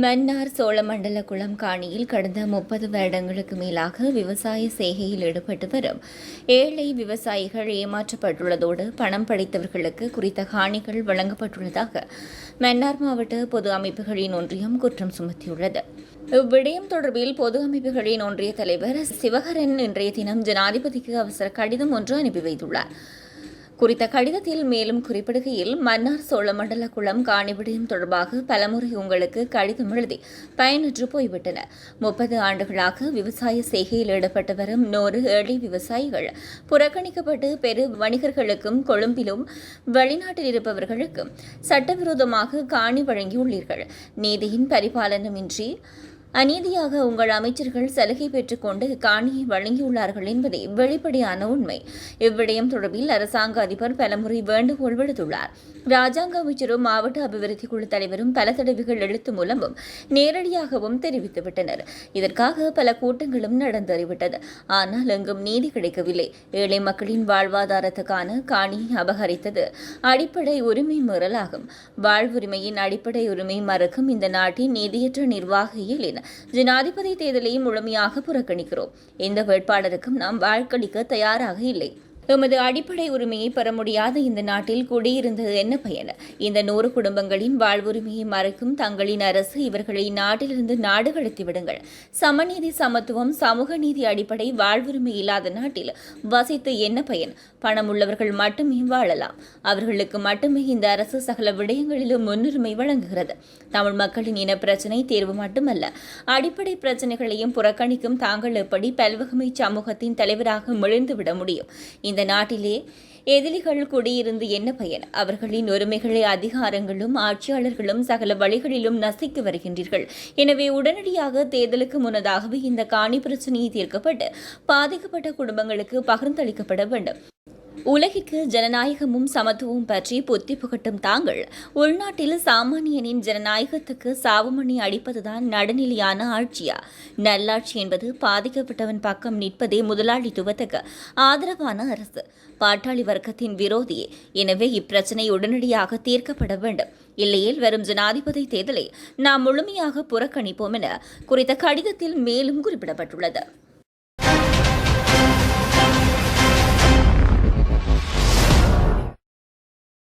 மன்னார் சோழமண்டல குளம் காணியில் கடந்த 30 வருடங்களுக்கு மேலாக விவசாய செய்கையில் ஈடுபட்டு வரும் ஏழை விவசாயிகள் ஏமாற்றப்பட்டுள்ளதோடு பணம் படைத்தவர்களுக்கு குறித்த காணிகள் வழங்கப்பட்டுள்ளதாக மன்னார் மாவட்ட பொது அமைப்புகளின் ஒன்றியம் குற்றம் சுமத்தியுள்ளது. இவ்விடயம் தொடர்பில் பொது அமைப்புகளின் ஒன்றிய தலைவர் சிவகரன் இன்றைய தினம் ஜனாதிபதிக்கு அவசர கடிதம் ஒன்று அனுப்பி வைத்துள்ளார். குறித்த கடிதத்தில் மேலும் குறிப்பிடுகையில், மன்னார் சோழமண்டல குளம் காணி விடயம் தொடர்பாக பலமுறை உங்களுக்கு கடிதம் எழுதி பயனற்று போய்விட்டன. 30 ஆண்டுகளாக விவசாய செய்கையில் ஈடுபட்டு வரும் 100 ஏழை விவசாயிகள் புறக்கணிக்கப்பட்டு பெரு வணிகர்களுக்கும் கொழும்பிலும் வெளிநாட்டில் இருப்பவர்களுக்கும் சட்டவிரோதமாக காணி வழங்கியுள்ளீர்கள். நீதியின் பரிபாலனமின்றி அநீதியாக உங்கள் அமைச்சர்கள் சலுகை பெற்றுக் கொண்டு காணியை வழங்கியுள்ளார்கள் என்பதே வெளிப்படையான உண்மை. இவ்விடயம் தொடர்பில் அரசாங்க அதிபர் பலமுறை வேண்டுகோள் விடுத்துள்ளார். ராஜாங்க அமைச்சரும் மாவட்ட அபிவிருத்தி குழு தலைவரும் பல தடவைகள் எழுத்து மூலமும் நேரடியாகவும் தெரிவித்துவிட்டனர். இதற்காக பல கூட்டங்களும் நடந்தறிவிட்டது. ஆனால் எங்கும் நீதி கிடைக்கவில்லை. ஏழை மக்களின் வாழ்வாதாரத்துக்கான காணியை அபகரித்தது அடிப்படை உரிமை மீறலாகும். வாழ்வுரிமையின் அடிப்படை உரிமை மறுக்கும் இந்த நாட்டின் நீதியற்ற நிர்வாகிகளின் ஜனாதிபதி தேர்தலை முழுமையாக புறக்கணிக்கிறோம். எந்த வேட்பாளருக்கும் நாம் வாக்களிக்க தயாராக இல்லை. எமது அடிப்படை உரிமையை பெற முடியாத இந்த நாட்டில் குடியிருந்தது என்ன பயன்? இந்த 100 குடும்பங்களின் வாழ்வுரிமையை மறைக்கும் தங்களின் அரசு இவர்களை நாட்டிலிருந்து நாடு கடத்தி விடுங்கள். சமநீதி, சமத்துவம், சமூக நீதி அடிப்படை வாழ்வுரிமை இல்லாத நாட்டில் வசித்து என்ன பயன்? பணம் உள்ளவர்கள் மட்டுமே வாழலாம். அவர்களுக்கு மட்டுமே இந்த அரசு சகல விடயங்களிலும் முன்னுரிமை வழங்குகிறது. தமிழ் மக்களின் இன பிரச்சினை தேர்வு மட்டுமல்ல, அடிப்படை பிரச்சினைகளையும் புறக்கணிக்கும் தாங்கள் எப்படி பல்வகமை சமூகத்தின் தலைவராக மிளிர்ந்துவிட முடியும்? இந்த நாட்டிலே எதிரிகள் குடியிருந்து என்ன பயன்? அவர்களின் உரிமைகளை அதிகாரங்களும் ஆட்சியாளர்களும் சகல வழிகளிலும் நசித்து வருகின்றீர்கள். எனவே உடனடியாக தேர்தலுக்கு முன்னதாகவே இந்த காணி பிரச்சினையை தீர்க்கப்பட்டு பாதிக்கப்பட்ட குடும்பங்களுக்கு பகிர்ந்தளிக்கப்பட வேண்டும். உலகிற்கு ஜனநாயகமும் சமத்துவமும் பற்றி புத்தி புகட்டும் தாங்கள் உள்நாட்டில் சாமானியனின் ஜனநாயகத்துக்கு சாவுமணி அடிப்பதுதான் நடுநிலையான ஆட்சியா? நல்லாட்சி என்பது பாதிக்கப்பட்டவன் பக்கம் நிற்பதே முதலாளித்துவத்துக்கு ஆதரவான அரசு. பாட்டாளி வர்க்கத்தின் விரோதியே. எனவே இப்பிரச்சினை உடனடியாக தீர்க்கப்பட வேண்டும். இல்லையில் வரும் ஜனாதிபதி தேர்தலை நாம் முழுமையாக புறக்கணிப்போம் என குறித்த கடிதத்தில் மேலும் குறிப்பிடப்பட்டுள்ளது.